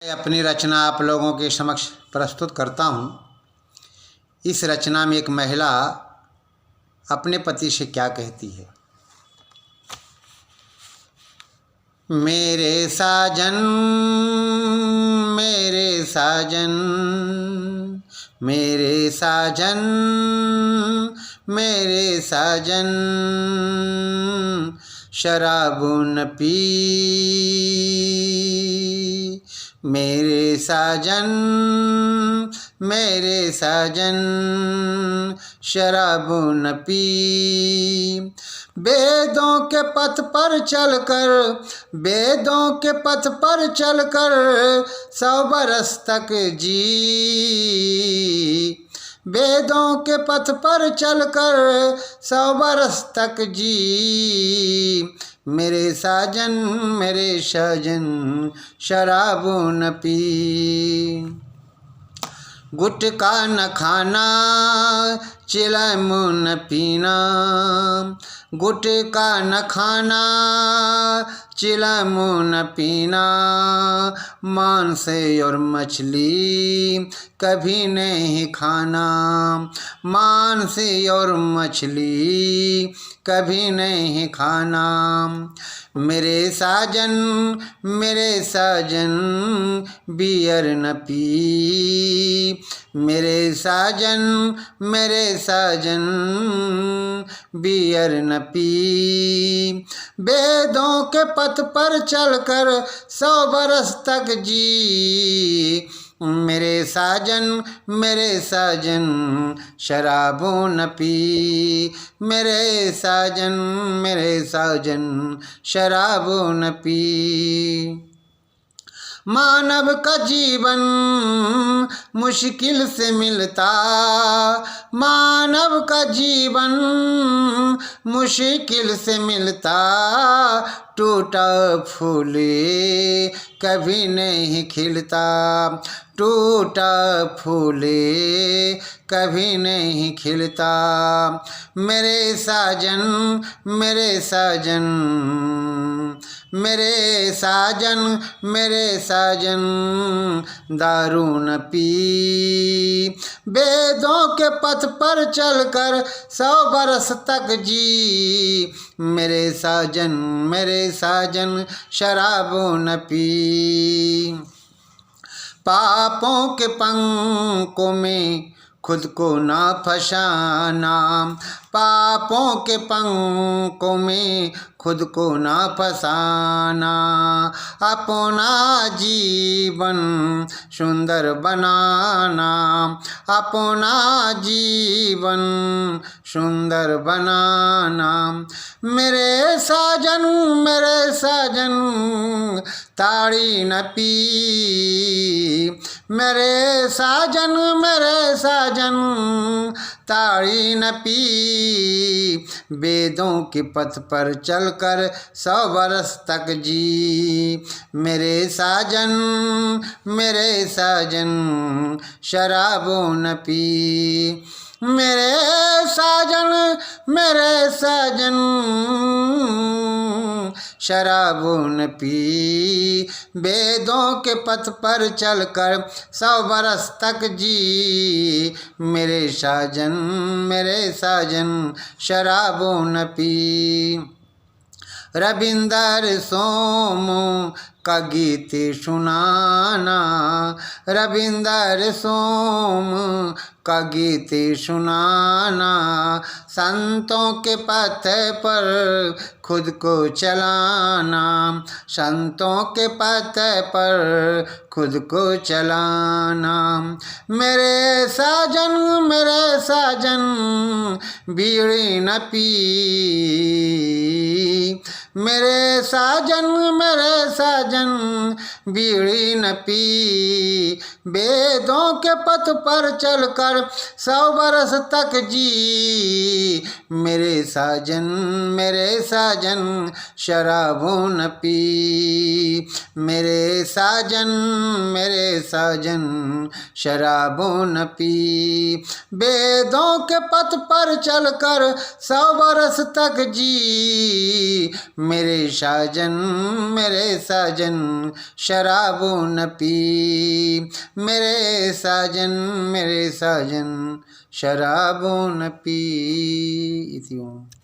मैं अपनी रचना आप लोगों के समक्ष प्रस्तुत करता हूँ। इस रचना में एक महिला अपने पति से क्या कहती है। मेरे साजन मेरे साजन मेरे साजन मेरे साजन शराब न पी। मेरे साजन शराब न पी। वेदों के पथ पर चलकर 100 बरस तक जी। वेदों के पथ पर चलकर 100 बरस तक जी। मेरे साजन शराब न पी। गुटखा न खाना चिलम न पीना। गुटखा न खाना चिलम न पीना। मांस और मछली कभी नहीं खाना। मांस और मछली कभी नहीं खाना। मेरे साजन बियर न पी। मेरे साजन बियर न पी। वेदों के पथ पर चलकर 100 बरस तक जी। मेरे साजन शराब न पी। मेरे साजन शराब न पी। मानव का जीवन मुश्किल से मिलता। मानव का जीवन मुश्किल से मिलता। टूटा फूल कभी नहीं खिलता। टूटा फूल कभी नहीं खिलता। मेरे साजन दारू न पी। वेदों के पथ पर चलकर 100 बरस तक जी। मेरे साजन शराब न पी। पापों के पंखों में खुद को ना फंसाना। पापों के पंखों में खुद को ना फंसाना। अपना जीवन सुंदर बनाना। अपना जीवन सुंदर बनाना। मेरे साजन ताड़ी न पी। मेरे साजन ताड़ी न पी। वेदों के पथ पर चलकर 100 बरस तक जी। मेरे साजन शराब न पी। मेरे साजन शराब न पी। वेदों के पथ पर चलकर 100 बरस तक जी। मेरे साजन शराब न पी। रविंदर सोम का गीत सुनाना। रविंदर सोम का गीत सुनाना। संतों के पथ पर खुद को चलाना। संतों के पथ पर खुद को चलाना। मेरे साजन बीड़ी न पी। मेरे साजन बीड़ी न पी। वेदों के पथ पर चलकर 100 बरस तक जी। मेरे साजन शराब न पी। मेरे साजन शराब न पी। वेदों के पथ पर चलकर 100 बरस तक जी। मेरे साजन शराबो न पी, मेरे साजन शराबो न पी। इति ओम।